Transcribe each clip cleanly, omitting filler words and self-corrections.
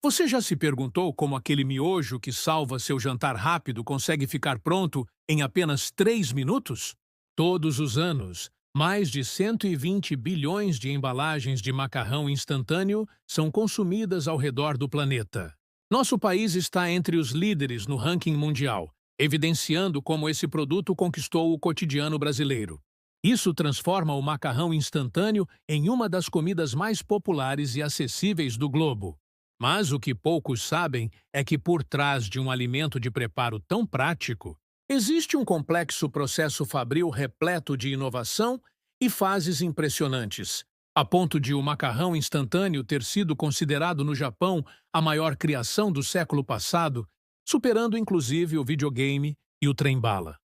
Você já se perguntou como aquele miojo que salva seu jantar rápido consegue ficar pronto em apenas 3 minutos? Todos os anos, mais de 120 bilhões de embalagens de macarrão instantâneo são consumidas ao redor do planeta. Nosso país está entre os líderes no ranking mundial, evidenciando como esse produto conquistou o cotidiano brasileiro. Isso transforma o macarrão instantâneo em uma das comidas mais populares e acessíveis do globo. Mas o que poucos sabem é que por trás de um alimento de preparo tão prático, existe um complexo processo fabril repleto de inovação e fases impressionantes, a ponto de o macarrão instantâneo ter sido considerado no Japão a maior criação do século passado, superando inclusive o videogame e o trem-bala.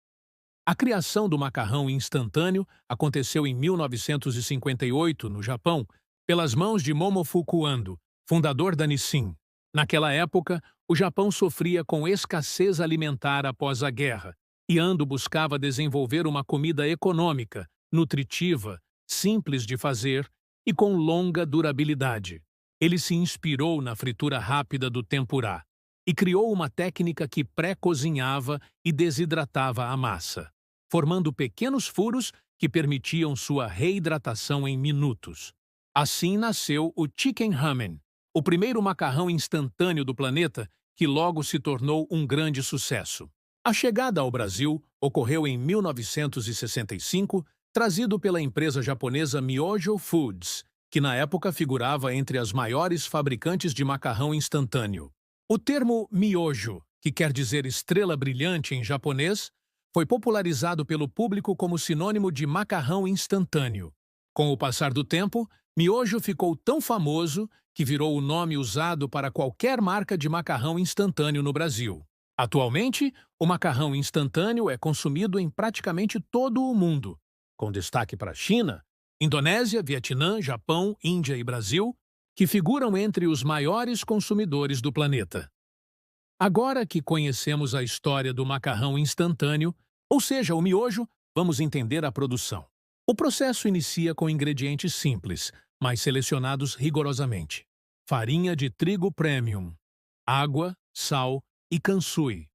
A criação do macarrão instantâneo aconteceu em 1958, no Japão, pelas mãos de Momofuku Ando, fundador da Nissin. Naquela época, o Japão sofria com escassez alimentar após a guerra, e Ando buscava desenvolver uma comida econômica, nutritiva, simples de fazer e com longa durabilidade. Ele se inspirou na fritura rápida do tempurá e criou uma técnica que pré-cozinhava e desidratava a massa, formando pequenos furos que permitiam sua reidratação em minutos. Assim nasceu o Chicken Ramen, o primeiro macarrão instantâneo do planeta que logo se tornou um grande sucesso. A chegada ao Brasil ocorreu em 1965, trazido pela empresa japonesa Myojo Foods, que na época figurava entre as maiores fabricantes de macarrão instantâneo. O termo miojo, que quer dizer estrela brilhante em japonês, foi popularizado pelo público como sinônimo de macarrão instantâneo. Com o passar do tempo, miojo ficou tão famoso que virou o nome usado para qualquer marca de macarrão instantâneo no Brasil. Atualmente, o macarrão instantâneo é consumido em praticamente todo o mundo, com destaque para a China, Indonésia, Vietnã, Japão, Índia e Brasil, que figuram entre os maiores consumidores do planeta. Agora que conhecemos a história do macarrão instantâneo, ou seja, o miojo, vamos entender a produção. O processo inicia com ingredientes simples, mas selecionados rigorosamente. Farinha de trigo premium, água, sal e kansui.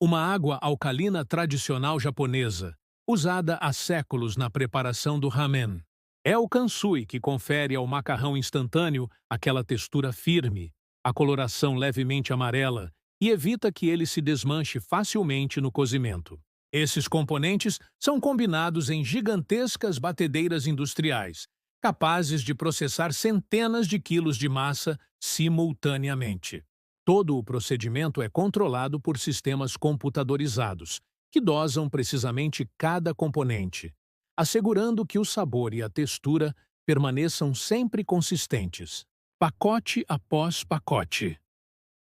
Uma água alcalina tradicional japonesa, usada há séculos na preparação do ramen. É o kansui que confere ao macarrão instantâneo aquela textura firme, a coloração levemente amarela e evita que ele se desmanche facilmente no cozimento. Esses componentes são combinados em gigantescas batedeiras industriais, capazes de processar centenas de quilos de massa simultaneamente. Todo o procedimento é controlado por sistemas computadorizados, que dosam precisamente cada componente, assegurando que o sabor e a textura permaneçam sempre consistentes, pacote após pacote.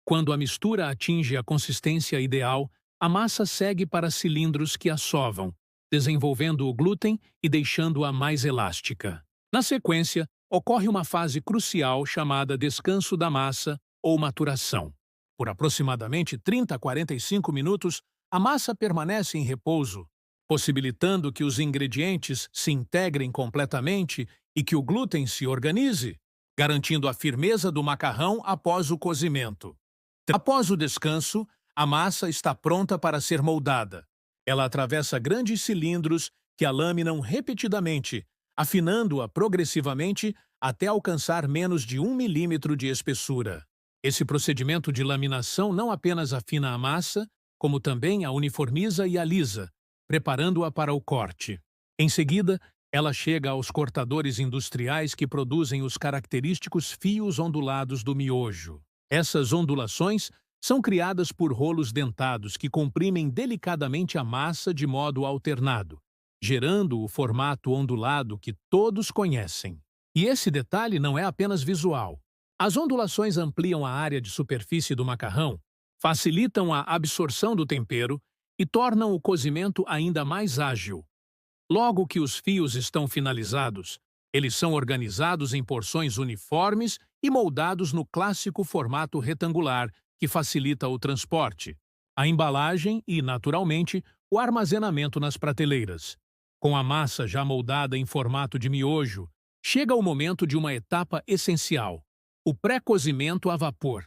Quando a mistura atinge a consistência ideal, a massa segue para cilindros que a sovam, desenvolvendo o glúten e deixando-a mais elástica. Na sequência, ocorre uma fase crucial chamada descanso da massa ou maturação. Por aproximadamente 30 a 45 minutos, a massa permanece em repouso, possibilitando que os ingredientes se integrem completamente e que o glúten se organize, garantindo a firmeza do macarrão após o cozimento. Após o descanso, a massa está pronta para ser moldada. Ela atravessa grandes cilindros que a laminam repetidamente, afinando-a progressivamente até alcançar menos de 1 milímetro de espessura. Esse procedimento de laminação não apenas afina a massa, como também a uniformiza e alisa, preparando-a para o corte. Em seguida, ela chega aos cortadores industriais que produzem os característicos fios ondulados do miojo. Essas ondulações são criadas por rolos dentados que comprimem delicadamente a massa de modo alternado, gerando o formato ondulado que todos conhecem. E esse detalhe não é apenas visual. As ondulações ampliam a área de superfície do macarrão, facilitam a absorção do tempero e tornam o cozimento ainda mais ágil. Logo que os fios estão finalizados, eles são organizados em porções uniformes e moldados no clássico formato retangular, que facilita o transporte, a embalagem e, naturalmente, o armazenamento nas prateleiras. Com a massa já moldada em formato de miojo, chega o momento de uma etapa essencial: o pré-cozimento a vapor.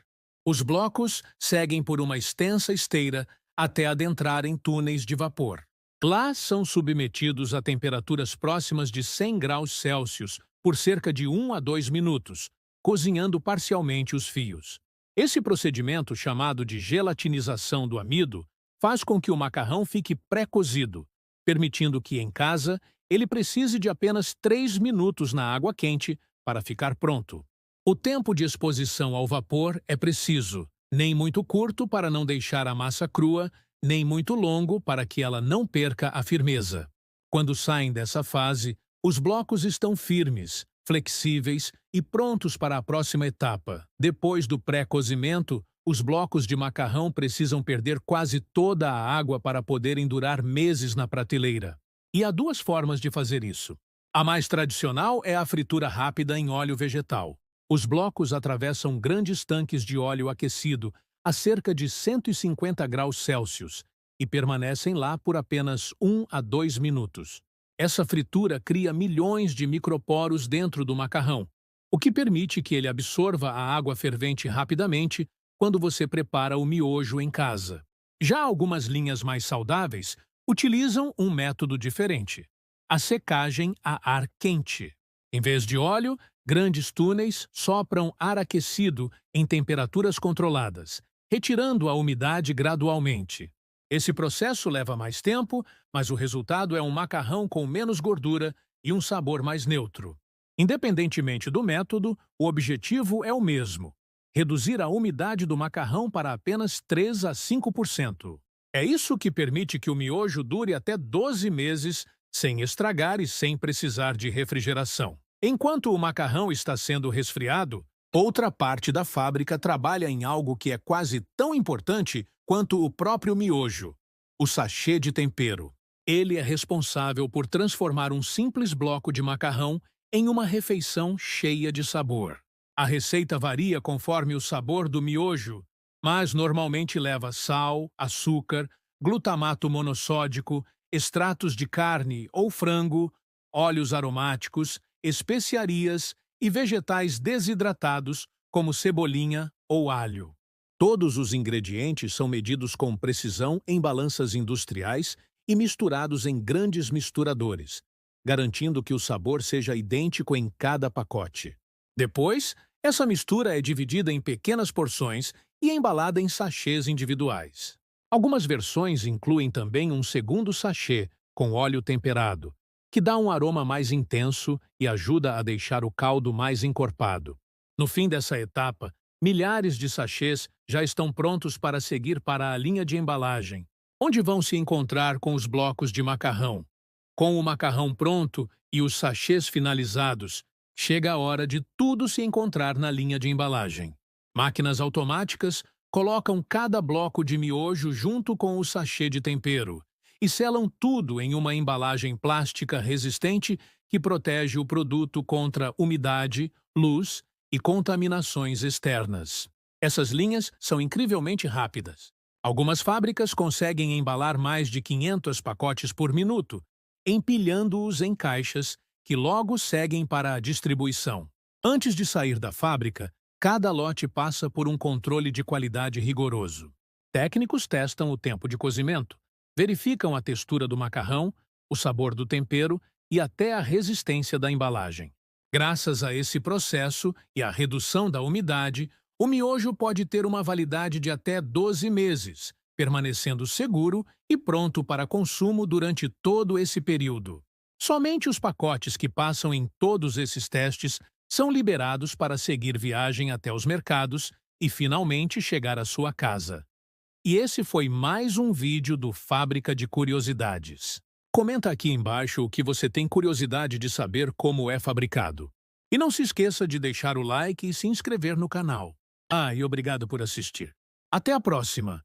Os blocos seguem por uma extensa esteira até adentrar em túneis de vapor. Lá são submetidos a temperaturas próximas de 100 graus Celsius por cerca de 1 a 2 minutos, cozinhando parcialmente os fios. Esse procedimento, chamado de gelatinização do amido, faz com que o macarrão fique pré-cozido, permitindo que, em casa, ele precise de apenas 3 minutos na água quente para ficar pronto. O tempo de exposição ao vapor é preciso, nem muito curto para não deixar a massa crua, nem muito longo para que ela não perca a firmeza. Quando saem dessa fase, os blocos estão firmes, flexíveis e prontos para a próxima etapa. Depois do pré-cozimento, os blocos de macarrão precisam perder quase toda a água para poderem durar meses na prateleira. E há duas formas de fazer isso. A mais tradicional é a fritura rápida em óleo vegetal. Os blocos atravessam grandes tanques de óleo aquecido a cerca de 150 graus Celsius e permanecem lá por apenas 1 a 2 minutos. Essa fritura cria milhões de microporos dentro do macarrão, o que permite que ele absorva a água fervente rapidamente quando você prepara o miojo em casa. Já algumas linhas mais saudáveis utilizam um método diferente: a secagem a ar quente. Em vez de óleo, grandes túneis sopram ar aquecido em temperaturas controladas, retirando a umidade gradualmente. Esse processo leva mais tempo, mas o resultado é um macarrão com menos gordura e um sabor mais neutro. Independentemente do método, o objetivo é o mesmo: reduzir a umidade do macarrão para apenas 3 a 5%. É isso que permite que o miojo dure até 12 meses sem estragar e sem precisar de refrigeração. Enquanto o macarrão está sendo resfriado, outra parte da fábrica trabalha em algo que é quase tão importante quanto o próprio miojo: o sachê de tempero. Ele é responsável por transformar um simples bloco de macarrão em uma refeição cheia de sabor. A receita varia conforme o sabor do miojo, mas normalmente leva sal, açúcar, glutamato monossódico, extratos de carne ou frango, óleos aromáticos, especiarias e vegetais desidratados, como cebolinha ou alho. Todos os ingredientes são medidos com precisão em balanças industriais e misturados em grandes misturadores, garantindo que o sabor seja idêntico em cada pacote. Depois, essa mistura é dividida em pequenas porções e embalada em sachês individuais. Algumas versões incluem também um segundo sachê, com óleo temperado, que dá um aroma mais intenso e ajuda a deixar o caldo mais encorpado. No fim dessa etapa, milhares de sachês já estão prontos para seguir para a linha de embalagem, onde vão se encontrar com os blocos de macarrão. Com o macarrão pronto e os sachês finalizados, chega a hora de tudo se encontrar na linha de embalagem. Máquinas automáticas colocam cada bloco de miojo junto com o sachê de tempero e selam tudo em uma embalagem plástica resistente que protege o produto contra umidade, luz e contaminações externas. Essas linhas são incrivelmente rápidas. Algumas fábricas conseguem embalar mais de 500 pacotes por minuto, empilhando-os em caixas que logo seguem para a distribuição. Antes de sair da fábrica, cada lote passa por um controle de qualidade rigoroso. Técnicos testam o tempo de cozimento, verificam a textura do macarrão, o sabor do tempero e até a resistência da embalagem. Graças a esse processo e à redução da umidade, o miojo pode ter uma validade de até 12 meses, permanecendo seguro e pronto para consumo durante todo esse período. Somente os pacotes que passam em todos esses testes são liberados para seguir viagem até os mercados e finalmente chegar à sua casa. E esse foi mais um vídeo do Fábrica de Curiosidades. Comenta aqui embaixo o que você tem curiosidade de saber como é fabricado. E não se esqueça de deixar o like e se inscrever no canal. E obrigado por assistir. Até a próxima!